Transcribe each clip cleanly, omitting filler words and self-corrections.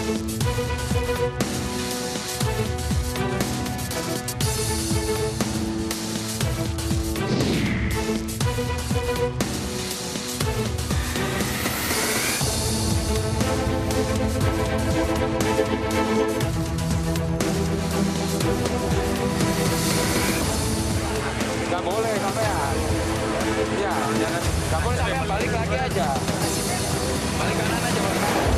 Nggak boleh sampean. Ya, jangan. Nggak boleh sampean, balik lagi aja. Balik kanan aja, balik kanan.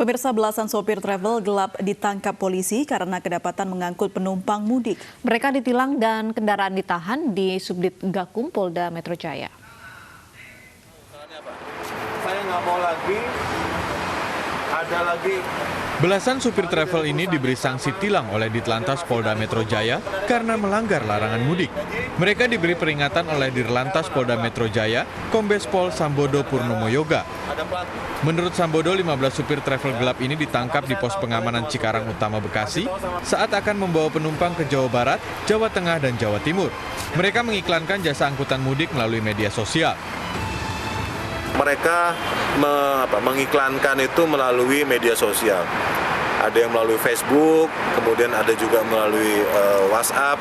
Pemirsa, belasan sopir travel gelap ditangkap polisi karena kedapatan mengangkut penumpang mudik. Mereka ditilang dan kendaraan ditahan di Subdit Gakum Polda Metro Jaya. Saya nggak mau lagi, ada lagi. Belasan supir travel ini diberi sanksi tilang oleh Ditlantas Polda Metro Jaya karena melanggar larangan mudik. Mereka diberi peringatan oleh Dirlantas Polda Metro Jaya, Kombes Pol Sambodo Purnomo Yoga. Menurut Sambodo, 15 supir travel gelap ini ditangkap di pos pengamanan Cikarang Utama Bekasi saat akan membawa penumpang ke Jawa Barat, Jawa Tengah, dan Jawa Timur. Mereka mengiklankan jasa angkutan mudik melalui media sosial. Mereka mengiklankan itu melalui media sosial. Ada yang melalui Facebook, kemudian ada juga melalui WhatsApp.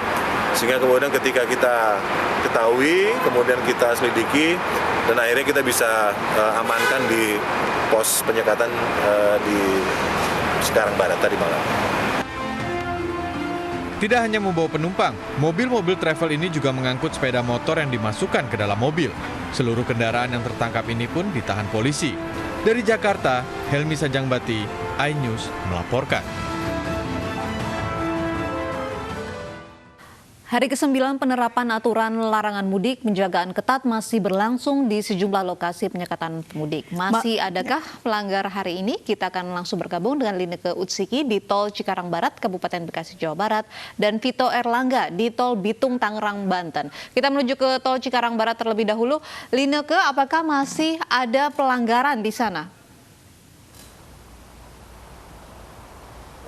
Sehingga kemudian ketika kita ketahui, kemudian kita selidiki, dan akhirnya kita bisa amankan di pos penyekatan di Cikarang Barat tadi malam. Tidak hanya membawa penumpang, mobil-mobil travel ini juga mengangkut sepeda motor yang dimasukkan ke dalam mobil. Seluruh kendaraan yang tertangkap ini pun ditahan polisi. Dari Jakarta, Helmi Sajangbati, iNews melaporkan. Hari ke-9 penerapan aturan larangan mudik penjagaan ketat masih berlangsung di sejumlah lokasi penyekatan pemudik. Masih adakah pelanggar hari ini? Kita akan langsung bergabung dengan Lineke Utsiki di Tol Cikarang Barat, Kabupaten Bekasi, Jawa Barat, dan Vito Erlangga di Tol Bitung, Tangerang, Banten. Kita menuju ke Tol Cikarang Barat terlebih dahulu. Lineke, apakah masih ada pelanggaran di sana?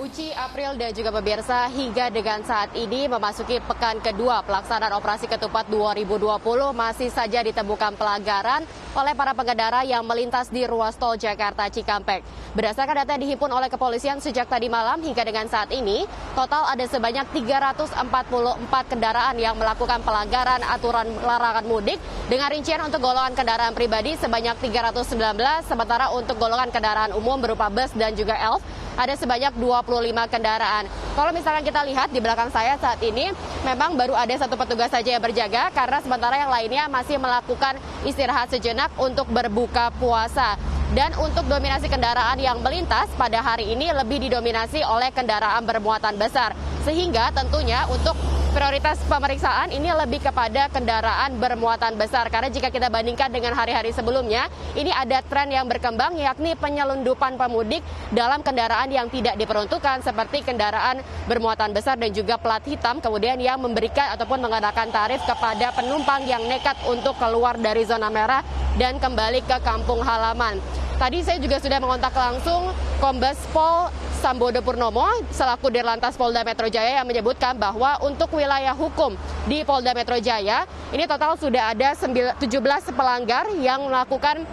Uci, April, dan juga pemirsa, hingga dengan saat ini memasuki pekan kedua pelaksanaan operasi ketupat 2020 masih saja ditemukan pelanggaran oleh para pengendara yang melintas di ruas tol Jakarta Cikampek. Berdasarkan data yang dihimpun oleh kepolisian sejak tadi malam hingga dengan saat ini, total ada sebanyak 344 kendaraan yang melakukan pelanggaran aturan larangan mudik dengan rincian untuk golongan kendaraan pribadi sebanyak 319, sementara untuk golongan kendaraan umum berupa bus dan juga elf ada sebanyak 25 kendaraan. Kalau misalkan kita lihat di belakang saya saat ini, memang baru ada satu petugas saja yang berjaga karena sementara yang lainnya masih melakukan istirahat sejenak untuk berbuka puasa. Dan untuk dominasi kendaraan yang melintas pada hari ini lebih didominasi oleh kendaraan bermuatan besar. Sehingga tentunya untuk prioritas pemeriksaan ini lebih kepada kendaraan bermuatan besar. Karena jika kita bandingkan dengan hari-hari sebelumnya, ini ada tren yang berkembang yakni penyelundupan pemudik dalam kendaraan yang tidak diperuntukkan seperti kendaraan bermuatan besar dan juga plat hitam, kemudian yang memberikan ataupun mengenakan tarif kepada penumpang yang nekat untuk keluar dari zona merah dan kembali ke kampung halaman. Tadi saya juga sudah mengontak langsung Kombes Pol Sambodo Purnomo selaku Dirlantas Polda Metro Jaya yang menyebutkan bahwa untuk wilayah hukum di Polda Metro Jaya ini total sudah ada 17 pelanggar yang melakukan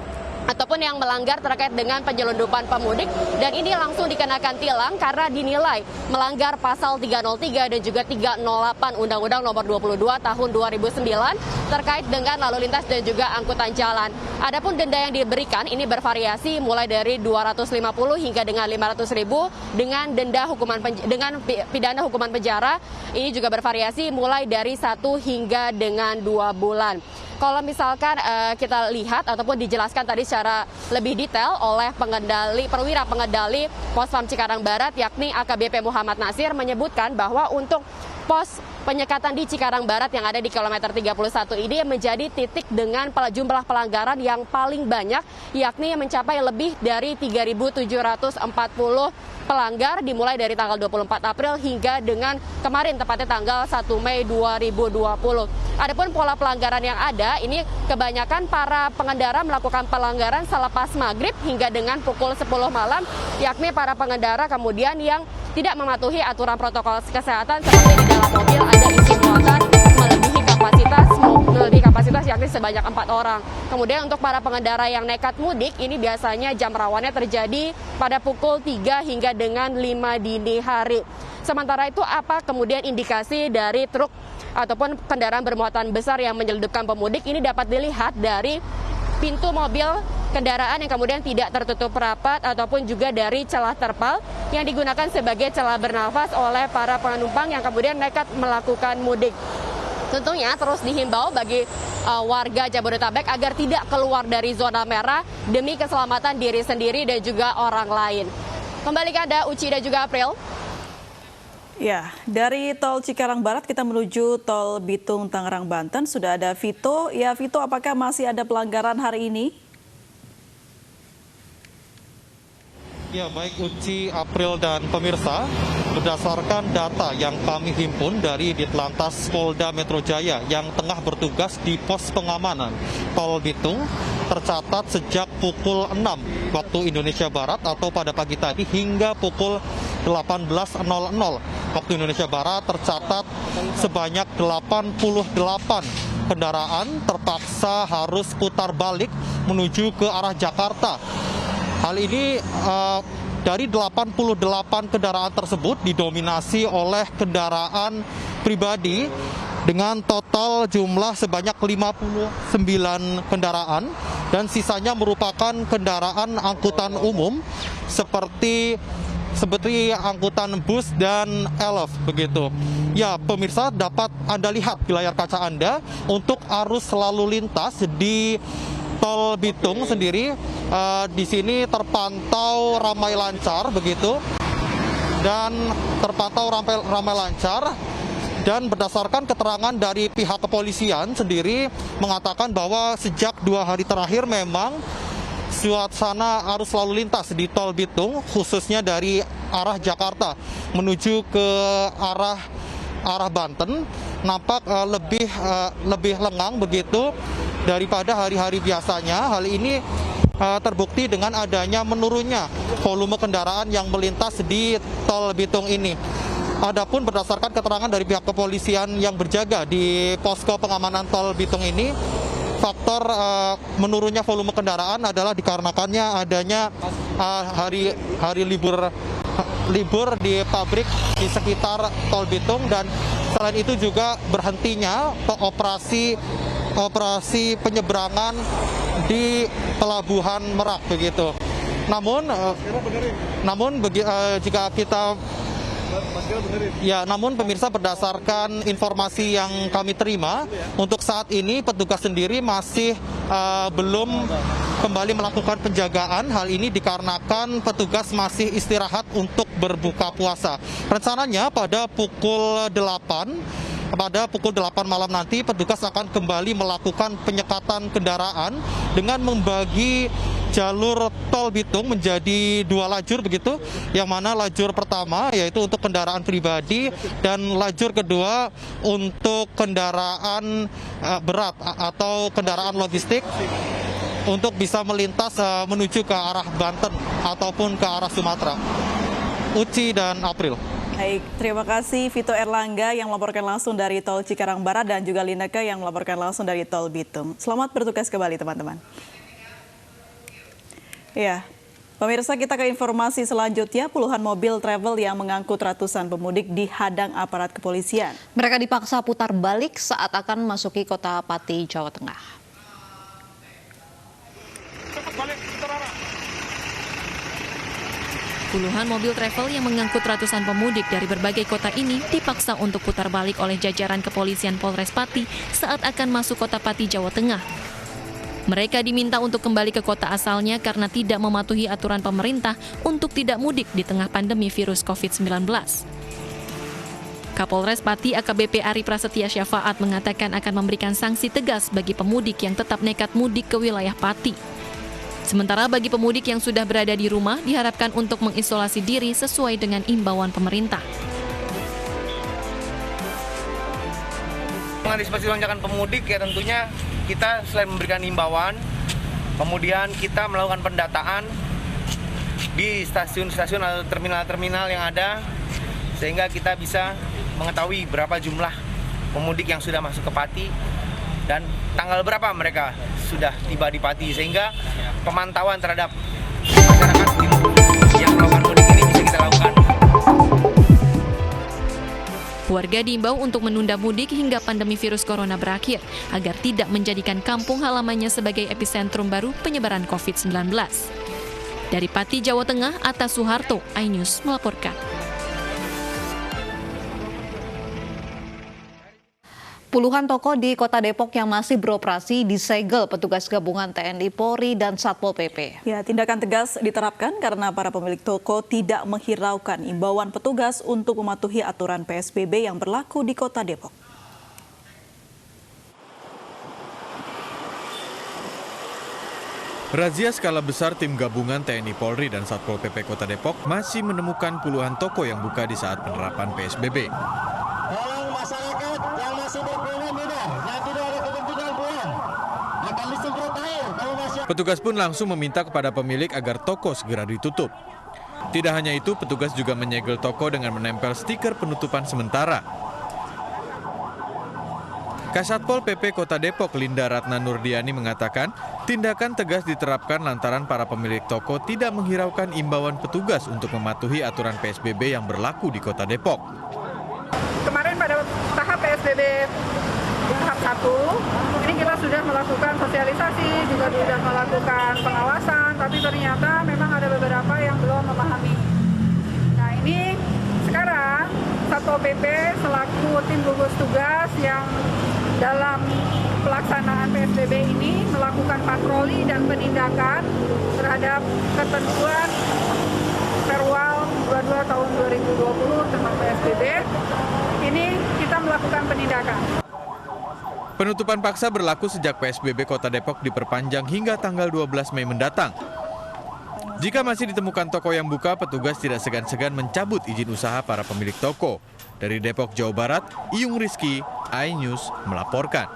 ataupun yang melanggar terkait dengan penyelundupan pemudik dan ini langsung dikenakan tilang karena dinilai melanggar pasal 303 dan juga 308 Undang-Undang Nomor 22 Tahun 2009 terkait dengan lalu lintas dan juga angkutan jalan. Adapun denda yang diberikan ini bervariasi mulai dari 250 hingga dengan 500.000 dengan pidana hukuman penjara ini juga bervariasi mulai dari 1 hingga dengan 2 bulan. Kalau misalkan kita lihat ataupun dijelaskan tadi secara lebih detail oleh perwira pengendali Pospam Cikarang Barat yakni AKBP Muhammad Nasir menyebutkan bahwa untuk pos penyekatan di Cikarang Barat yang ada di kilometer 31 ini menjadi titik dengan jumlah pelanggaran yang paling banyak yakni mencapai lebih dari 3.740 pelanggar dimulai dari tanggal 24 April hingga dengan kemarin tepatnya tanggal 1 Mei 2020. Adapun pola pelanggaran yang ada ini kebanyakan para pengendara melakukan pelanggaran selepas maghrib hingga dengan pukul 10 malam yakni para pengendara kemudian yang tidak mematuhi aturan protokol kesehatan seperti di dalam mobil ada isi muatan melebihi kapasitas yakni sebanyak 4 orang. Kemudian untuk para pengendara yang nekat mudik ini biasanya jam rawannya terjadi pada pukul 3 hingga dengan 5 dini hari. Sementara itu apa kemudian indikasi dari truk ataupun kendaraan bermuatan besar yang menyelundupkan pemudik ini dapat dilihat dari pintu mobil kendaraan yang kemudian tidak tertutup rapat ataupun juga dari celah terpal yang digunakan sebagai celah bernafas oleh para penumpang yang kemudian nekat melakukan mudik. Tentunya terus dihimbau bagi warga Jabodetabek agar tidak keluar dari zona merah demi keselamatan diri sendiri dan juga orang lain. Kembali ke Anda, Uci dan juga April. Ya, dari tol Cikarang Barat kita menuju tol Bitung Tangerang Banten. Sudah ada Vito. Ya, Vito, apakah masih ada pelanggaran hari ini? Ya, baik Uci, April, dan pemirsa, berdasarkan data yang kami himpun dari Ditlantas Polda Metro Jaya yang tengah bertugas di pos pengamanan tol Bitung, tercatat sejak pukul 6 waktu Indonesia Barat atau pada pagi tadi hingga pukul 18.00 waktu Indonesia Barat tercatat sebanyak 88 kendaraan terpaksa harus putar balik menuju ke arah Jakarta. Hal ini dari 88 kendaraan tersebut didominasi oleh kendaraan pribadi dengan total jumlah sebanyak 59 kendaraan dan sisanya merupakan kendaraan angkutan umum seperti angkutan bus dan elf begitu. Ya, pemirsa dapat Anda lihat di layar kaca Anda untuk arus lalu lintas di Tol Bitung sendiri di sini terpantau ramai lancar begitu dan ramai lancar dan berdasarkan keterangan dari pihak kepolisian sendiri mengatakan bahwa sejak 2 hari terakhir memang suasana arus lalu lintas di Tol Bitung khususnya dari arah Jakarta menuju ke arah Banten nampak lebih lengang begitu daripada hari-hari biasanya. Hal ini terbukti dengan adanya menurunnya volume kendaraan yang melintas di Tol Bitung ini. Adapun berdasarkan keterangan dari pihak kepolisian yang berjaga di posko pengamanan Tol Bitung ini, faktor menurunnya volume kendaraan adalah dikarenakannya adanya hari libur di pabrik di sekitar Tol Bitung, dan selain itu juga berhentinya operasi penyeberangan di Pelabuhan Merak begitu. Namun pemirsa, berdasarkan informasi yang kami terima, untuk saat ini petugas sendiri masih belum kembali melakukan penjagaan. Hal ini dikarenakan petugas masih istirahat untuk berbuka puasa. Rencananya pada pukul 8 malam nanti petugas akan kembali melakukan penyekatan kendaraan dengan membagi jalur Tol Bitung menjadi 2 lajur begitu, yang mana lajur pertama yaitu untuk kendaraan pribadi dan lajur kedua untuk kendaraan berat atau kendaraan logistik untuk bisa melintas menuju ke arah Banten ataupun ke arah Sumatera. Uci dan April. Baik, terima kasih Vito Erlangga yang melaporkan langsung dari Tol Cikarang Barat dan juga Lineke yang melaporkan langsung dari Tol Bitung. Selamat bertugas kembali teman-teman. Ya, pemirsa, kita ke informasi selanjutnya. Puluhan mobil travel yang mengangkut ratusan pemudik dihadang aparat kepolisian. Mereka dipaksa putar balik saat akan memasuki kota Pati, Jawa Tengah. Puluhan mobil travel yang mengangkut ratusan pemudik dari berbagai kota ini dipaksa untuk putar balik oleh jajaran kepolisian Polres Pati saat akan masuk kota Pati, Jawa Tengah. Mereka diminta untuk kembali ke kota asalnya karena tidak mematuhi aturan pemerintah untuk tidak mudik di tengah pandemi virus COVID-19. Kapolres Pati AKBP Ari Prasetya Syafaat mengatakan akan memberikan sanksi tegas bagi pemudik yang tetap nekat mudik ke wilayah Pati. Sementara bagi pemudik yang sudah berada di rumah diharapkan untuk mengisolasi diri sesuai dengan imbauan pemerintah. Mengantisipasi lonjakan pemudik ya tentunya kita selain memberikan imbauan, kemudian kita melakukan pendataan di stasiun-stasiun atau terminal-terminal yang ada sehingga kita bisa mengetahui berapa jumlah pemudik yang sudah masuk ke Pati dan tanggal berapa mereka sudah tiba di Pati, sehingga pemantauan terhadap masyarakat yang melakukan mudik ini bisa kita lakukan. Warga diimbau untuk menunda mudik hingga pandemi virus corona berakhir agar tidak menjadikan kampung halamannya sebagai epicentrum baru penyebaran COVID-19. Dari Pati, Jawa Tengah, Atta Suharto, iNews melaporkan. Puluhan toko di Kota Depok yang masih beroperasi disegel petugas gabungan TNI Polri dan Satpol PP. Ya, tindakan tegas diterapkan karena para pemilik toko tidak menghiraukan imbauan petugas untuk mematuhi aturan PSBB yang berlaku di Kota Depok. Razia skala besar tim gabungan TNI Polri dan Satpol PP Kota Depok masih menemukan puluhan toko yang buka di saat penerapan PSBB. Tolong masyarakat yang masih berkerumun mudah, yang tidak ada kepentingan pulang, akan disemprot air kalau masyarakat. Petugas pun langsung meminta kepada pemilik agar toko segera ditutup. Tidak hanya itu, petugas juga menyegel toko dengan menempel stiker penutupan sementara. Kasatpol PP Kota Depok Linda Ratna Nurdiani mengatakan, tindakan tegas diterapkan lantaran para pemilik toko tidak menghiraukan imbauan petugas untuk mematuhi aturan PSBB yang berlaku di Kota Depok. Kemarin pada tahap PSBB tahap 1, ini kita sudah melakukan sosialisasi, juga sudah melakukan pengawasan, tapi ternyata memang ada beberapa yang belum memahami. Nah ini sekarang Satpol PP selaku tim gugus tugas yang dalam pelaksanaan PSBB ini melakukan patroli dan penindakan terhadap ketentuan Perwal 22 tahun 2020 tentang PSBB. Ini kita melakukan penindakan. Penutupan paksa berlaku sejak PSBB Kota Depok diperpanjang hingga tanggal 12 Mei mendatang. Jika masih ditemukan toko yang buka, petugas tidak segan-segan mencabut izin usaha para pemilik toko. Dari Depok, Jawa Barat, Iyung Rizky, iNews melaporkan.